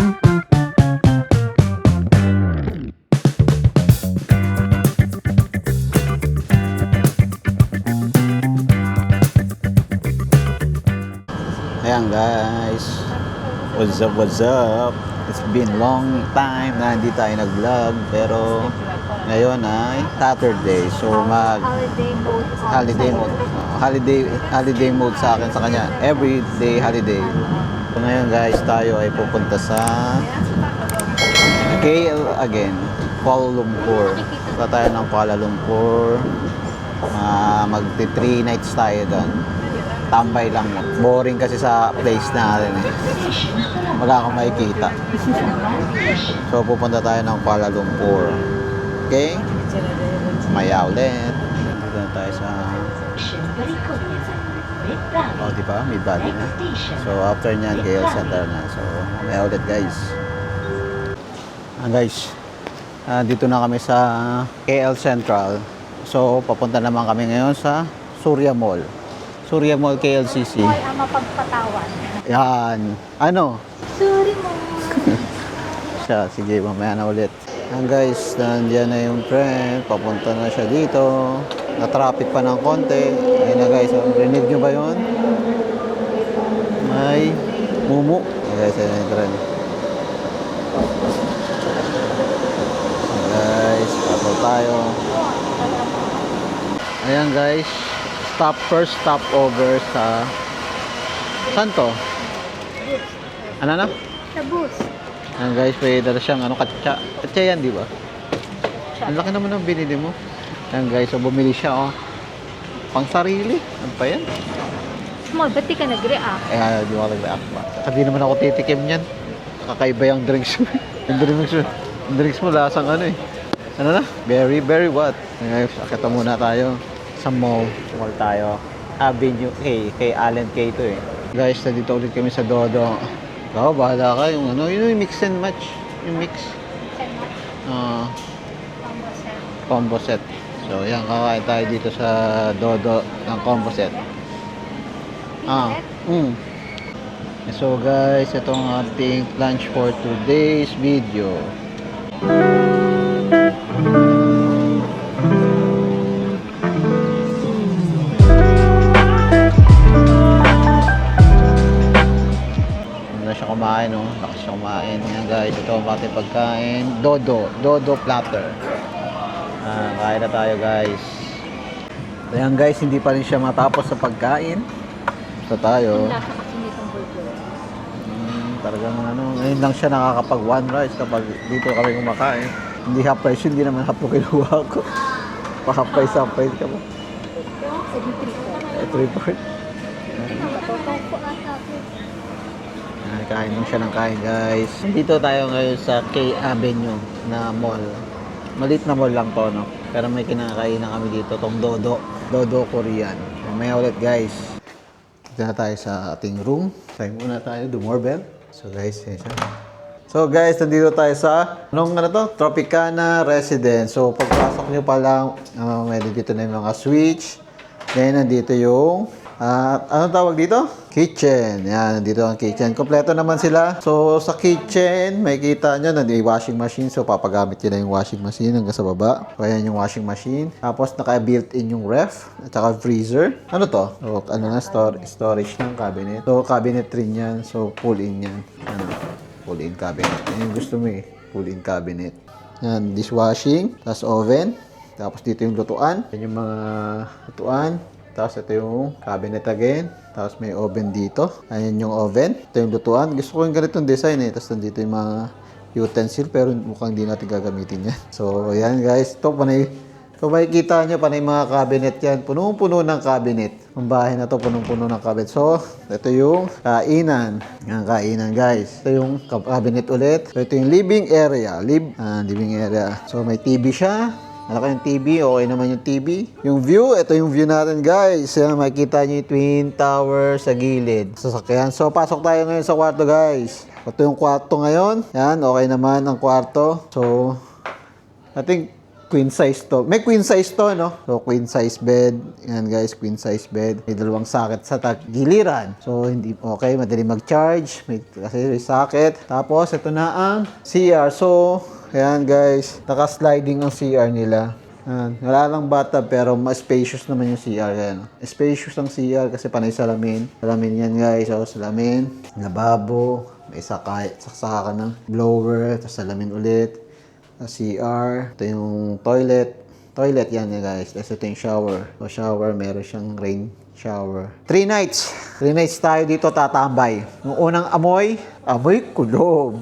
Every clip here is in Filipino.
Ayan guys, what's up, what's up? It's been long time na hindi tayo nag-vlog, pero ngayon ay Saturday, so Holiday mode. holiday mode sa akin, sa kanya everyday holiday. So ngayon guys, tayo ay pupunta sa KL again, Kuala Lumpur. Punta tayo ng Kuala Lumpur, magti 3 nights tayo doon. Tambay lang mo. Boring kasi sa place natin eh. Wala kang makikita. So pupunta tayo ng Kuala Lumpur. Okay? Maya ulit. Dito na tayo sa diba? Mid Valley na. So after nyan, KL Center na. So maya ulit guys. Guys, dito na kami sa KL Central. So papunta naman kami ngayon sa Surya Mall. Surya Mall KLCC. Ay, ang mapagpatawan. Yan. Ano? Sorry mo. Siya, sige, mamaya na ulit. Yan guys, nandiyan na yung friend. Papunta na siya dito. Na-traffic pa ng konti. Ayun na guys, rinig nyo ba yun? May mumu. Ayan guys, ayun na yung friend. Ayan guys, pasok tayo. Ayan guys. First stop over sa Santo. Ano na? Sa bus. Ayan guys, may dala siyang katsa. Katsa yan, di ba? Ang laki naman ng binili mo. Ayan guys, so bumili siya, pang sarili. Ano pa yan? Small, ba't di ka nag-react? Di ko nag-react pa. Saka di naman ako titikim yan. Kakaiba yung drinks mo. Yung drinks mo lasang ano eh. Ano na? Very, very what? Ayan guys, akita muna tayo sa mall tayo. Avenue A, kay Allen K to eh. Guys, nandito ulit kami sa Dodo. Ikaw, bahala ka yung yung mix and match. Yung mix. Combo set. So, yan, kakain tayo dito sa Dodo ng combo set. So guys, ito ang ating lunch for today's video. Kumain, lakas siya kumain. Yan guys, ito ang ating pagkain. Dodo platter. Kain na tayo guys. Ayan guys, hindi pa rin siya matapos sa pagkain. So tayo. Talagang ngayon lang siya nakakapag one rice kapag dito kami kumakain. Hindi half price, hindi naman half kinuha ko. Pa half price ka ba? 3/4. Kain lang siya ng kain guys. Dito tayo ngayon sa K Avenue na mall. Malit na mall lang to, pero may kinakain na kami dito, tong Dodo Korean. Mamaya ulit guys. Dito na tayo sa ating room. Tayo muna tayo, doorbell. So guys, nandito tayo sa Tropicana Residence. So pagpasok nyo pa lang, may dito na yung mga switch. Then nandito yung anong tawag dito? Kitchen. Yan, nandito ang kitchen. Kompleto naman sila. So, sa kitchen, may kita nyo, nandito yung washing machine. So, papagamit nyo na yung washing machine hanggang sa baba. So, ayan yung washing machine. Tapos, naka-built-in yung ref at saka freezer. Ano to? So, storage ng cabinet. So, cabinet rin yan. So, pull-in yan. Pull-in cabinet. Yan yung gusto mo eh. Pull-in cabinet. Yan, dishwashing. Tapos, oven. Tapos, dito yung lutuan. Yan yung mga lutuan. Tapos ito yung cabinet again. Tapos may oven dito. Ayan yung oven. Ito yung lutuan. Gusto ko yung ganitong design eh. Tapos nandito yung mga utensil. Pero mukhang hindi natin gagamitin yan. So ayan guys. Ito panay. Kung makikita nyo panay mga cabinet yan. Punong-puno ng cabinet. Ang bahay na to punong-puno ng cabinet. So ito yung kainan. Yan kainan guys. Ito yung cabinet ulit. So ito yung living area. Living area. So may TV siya. Malaki yung TV, okay naman yung TV. Yung view, ito yung view natin guys. Yan, makikita nyo yung Twin Tower sa gilid. Sasakyan. So, pasok tayo ngayon sa kwarto guys. Ito yung kwarto ngayon. Yan, okay naman ang kwarto. So, I think Queen size to. May queen size to, no? So, queen size bed. Yan guys, queen size bed. May dalawang socket sa giliran. So, hindi okay. Madali mag-charge. Kasi may socket. Tapos, ito na ang CR. So, ayan guys. Naka-sliding ang CR nila. Ayan. Wala lang bathtub pero mas spacious naman yung CR. Yan. Spacious ang CR kasi panay salamin. Salamin yan guys. So, salamin. Lababo. May saka ka ng blower. Tapos salamin ulit. CR, ito yung toilet. Toilet yan guys. Tapos ito yung shower. So shower, meron siyang rain shower. 3 nights. 3 nights tayo dito tatambay. Yung unang amoy kulob.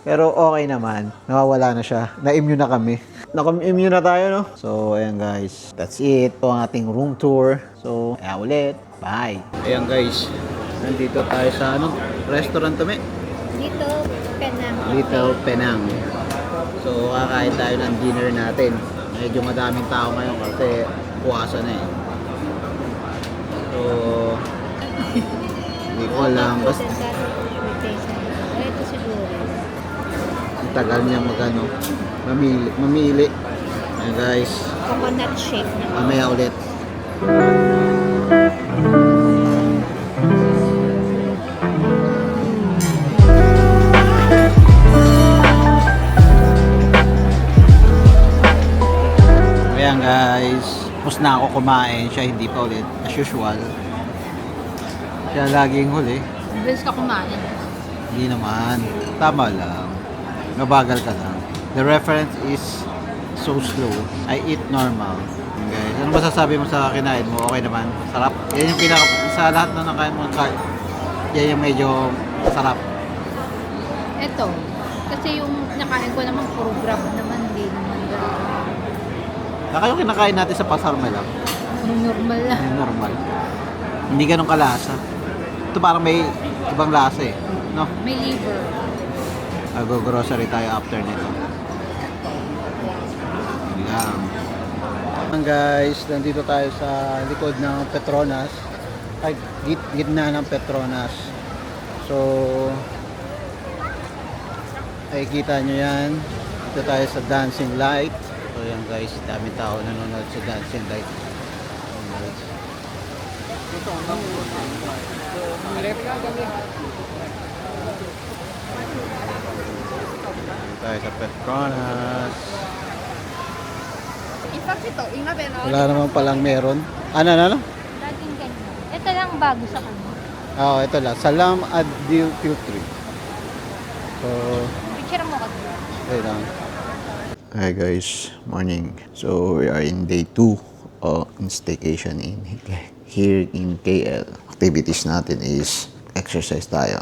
Pero okay naman. Nawawala na siya. Na-immune na kami. Naka-immune na tayo, no? So, ayan guys. That's it. Ito ang ating room tour. So, ayan ulit. Bye. Ayan guys. Nandito tayo sa restaurant kami. Dito, Penang. Little Penang. So, kakain tayo ng dinner natin. Medyo madaming tao ngayon kasi puwasa na eh. So, hindi ko alam. Basta, Ito siguro. ang tagal niya mamili. Ayan guys. Coconut shake na. Mamaya ulit. Ayan guys, tapos na ako kumain, siya hindi pa ulit, as usual. Siya laging huli. Mabilis ka kumain. Hindi naman, tama lang. Mabagal ka lang. The reference is so slow. I eat normal. Guys, ano masasabi mo sa kinain mo? Okay naman, sarap. Yan yung sa lahat na nakain mo, yan yung medyo sarap. Ito, kasi yung nakain ko naman puro grab naman, hindi naman gano'n. Saka yung kinakain natin sa Pasarme lang. Normal lang. Normal. Hindi ganun kalasa. Ito parang may ibang lasa eh. No? May liver. Mag-grocery tayo after nito. Yan. Guys, nandito tayo sa likod ng Petronas. Ay, gitna ng Petronas. So, ay kita nyo yan. Dito tayo sa Dancing Light. So yan guys, daming tao nanonood sa Dancing Light. Tayo sa Petronas. Wala naman palang meron. Ano? Laging ganyan. Ito lang bago sa kanya. Oo, ito lang. Salam Adil Filtri. So, Picture mo kasi. okay lang. Hi guys, morning. So we are in day 2 in staycation here in KL. Activities natin is exercise tayo.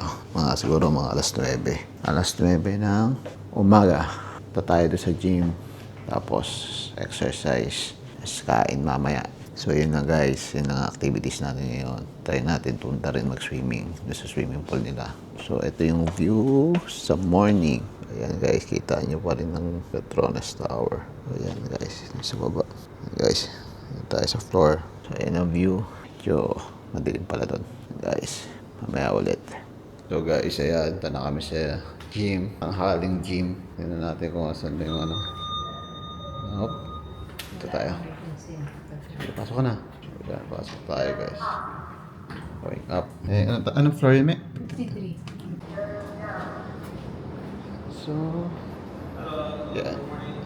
Siguro mga alas 9. Alas 9 ng umaga. Punta tayo doon sa gym. Tapos exercise. Tapos kain mamaya. So yun na guys, yun ang activities natin ngayon. Try natin punta rin mag-swimming doon sa swimming pool nila. So ito yung view sa morning. Ayan guys, kita nyo pa rin ng Petronas Tower. Ayan guys, sa baba. Ayan guys, ayan tayo sa floor. So ayan ang view. Medyo madilim pala doon. Guys, mamaya ulit. So guys, ayan, punta na kami sa gym. Ang haling gym. Tignan natin kung asan na yung Hop. Ito tayo. So, pasok ka na. So, ayan, pasok tayo guys. Going up. Eh, anong floor yun, May? 53. So, yeah.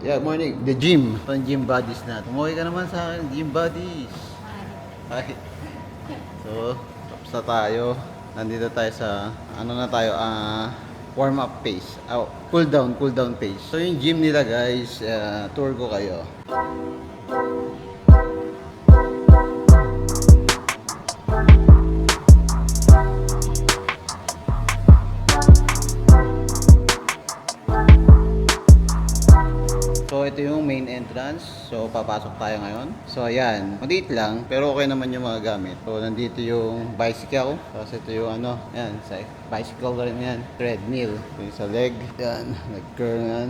Yeah, morning. The gym. Pang gym buddies na. Tumuwi ka naman sa akin, gym buddies. Hi. So, tapos na tayo. Nandito tayo sa, warm up pace. Cool down pace. So, yung gym nila guys, tour ko kayo. So, ito yung main entrance. So, papasok tayo ngayon. So, ayan. Maliit lang, pero okay naman yung mga gamit. So, nandito yung bicycle. Tapos, ito yung ayan, bicycle rin yan. Treadmill. Yung sa leg. Yan, nag-curl yan.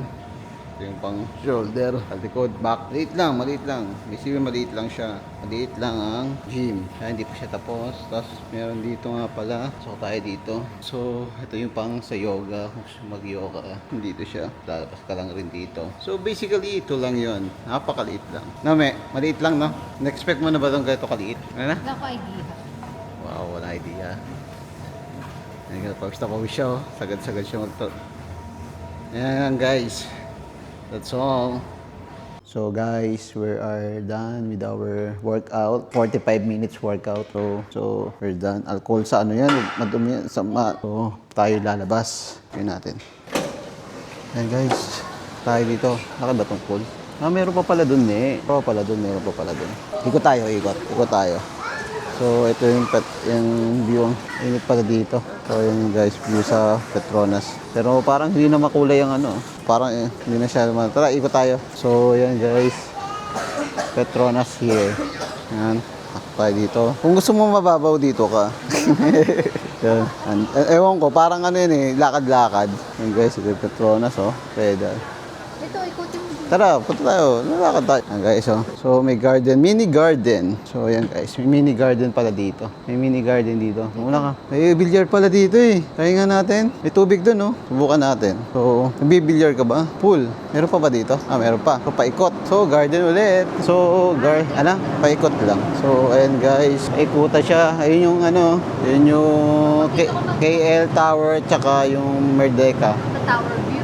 Ito yung pang shoulder, sa likod, back. Maliit lang, maliit lang. Basically, maliit lang siya. Maliit lang ang gym. Kaya hindi pa siya tapos. Tapos, meron dito nga pala. So, tayo dito. So, ito yung pang sa yoga. Kung gusto mag-yoga, dito siya. Lalabas ka lang rin dito. So, basically, ito lang yon. Napakaliit lang. Name, maliit lang, no? Na-expect mo na ba itong ganito kaliit? Ano na? Wala ko idea. Wow, wala idea. Pawis na pawis siya, oh. Sagad-sagad siya magto. Ayan guys. That's all. So guys, we are done with our workout. 45 minutes workout. So we're done. Alcohol sa ano yan? Madumi yan. So tayo lalabas. Yun natin. Ayan guys. Tayo dito. Naka ba tong pool? Meron pa pala dun eh. Meron pa pala dun. Ikot tayo, ikot. Ikot tayo. So, ito yung view ang init pala dito. So, yun guys, view sa Petronas. Pero parang hindi na makulay ang ano. Parang hindi na siya naman. Tara, ikot tayo. So, yan guys. Petronas here. Yan. Tayo dito. Kung gusto mo mababaw dito ka. Yan. Ewan ko, parang ano yun eh, lakad-lakad. Yan guys, ito yung Petronas oh. Pedal. Ito, ikutin mo. Tara, punta tayo. Nalakad tayo. Ayan guys, oh. So may garden, mini garden. So ayan guys, may mini garden pala dito. May mini garden dito. Muna ka. May billiard pala dito eh. Try nga natin. May tubig dun, oh. Subukan natin. So, nagbibilyar ka ba? Pool. Meron pa ba dito? Meron pa. So, paikot. So, garden ulit. So, paikot lang. So, ayan guys. Paikuta siya. Ayun yung ano, yun yung KL Tower tsaka yung Merdeka. The tower view.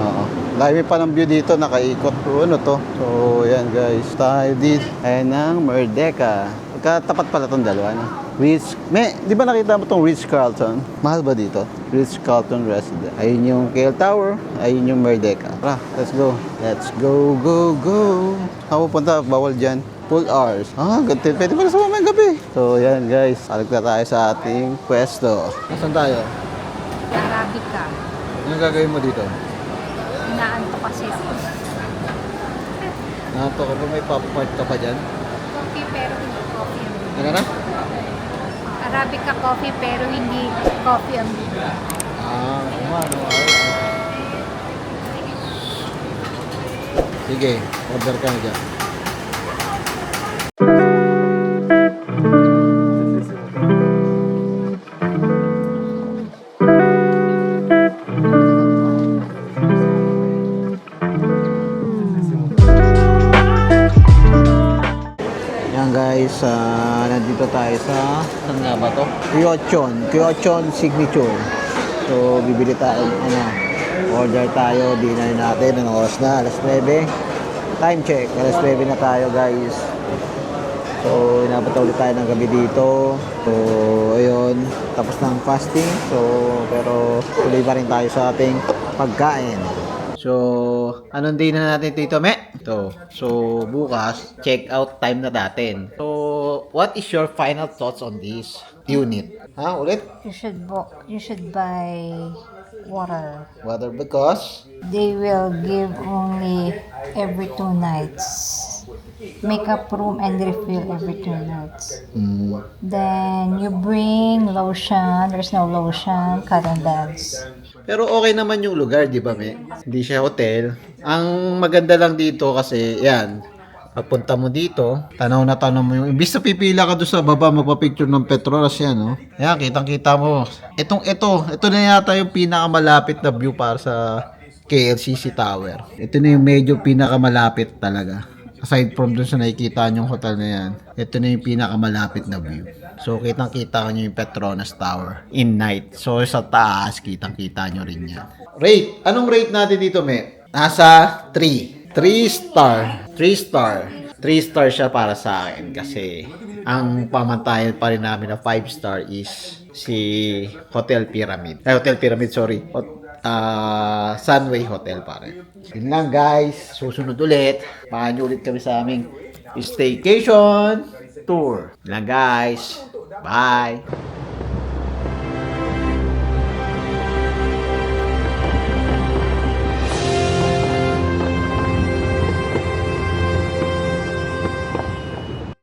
Oo. Live pa ng view dito, nakaikot po ano to. So, yan guys. Tayo dito. Ayan ang Merdeka. Katapat pala itong dalawa, no? Di ba nakita mo itong Ritz-Carlton? Mahal ba dito? Ritz-Carlton Resident. Ayun yung KL Tower. Ayun yung Merdeka. Tara, let's go. Let's go, go, go. Ako punta, bawal dyan. Full hours. Ganti. Pwede pala sa mamayang gabi. So, yan guys. Alag na tayo sa ating pwesto. Nasaan tayo? Arabica. Anong gagawin mo dito? Inaanto kasi ako. Nato ka ba? May pop-part ka pa dyan? Coffee pero hindi coffee ang bibili. Ano na? Arabica coffee pero hindi coffee ang bibili. Kumano. Sige, order ka na dyan. Yan guys, nandito tayo sa, saan nga ba to? Kyochon Signature. So, bibili tayo, order tayo, dinner natin, anong oras na? Alas 9. Time check, alas 9 na tayo guys. So, inabot ulit tayo ng gabi dito. So, ayun, tapos ng fasting. So, pero tuloy pa rin tayo sa ating pagkain. So, anong day na natin dito, Me? Ito. So, bukas, check out time na natin. So, what is your final thoughts on this unit? Ulit? You should buy water. Water because? They will give only every 2 nights. Makeup room and refill every 2 nights. Then you bring lotion. There's no lotion. Cotton bags. Pero okay naman yung lugar, di ba, Me? Hindi siya hotel. Ang maganda lang dito kasi, yan, pagpunta mo dito, tanaw mo yung, imbis na pipila ka doon sa baba, magpa-picture ng Petronas yan, no? Yan, kitang-kita mo. Ito na yata yung pinakamalapit na view para sa KLCC Tower. Ito na yung medyo pinakamalapit talaga. Aside from dun sa nakikita yung hotel na yan, ito na yung pinakamalapit na view. So, kitang-kita nyo yung Petronas Tower in night. So, sa taas, kitang-kita nyo rin yan. Rate. Anong rate natin dito, Me? Nasa 3. 3 star. 3 star. 3 star siya para sa akin kasi ang pamantayan pa rin namin na 5 star is si Hotel Pyramid. Hotel Pyramid, sorry. Sunway Hotel pa rin. Yun lang guys. Susunod ulit. Baka nyo ulit kami sa aming staycation tour. Yun lang guys. Bye!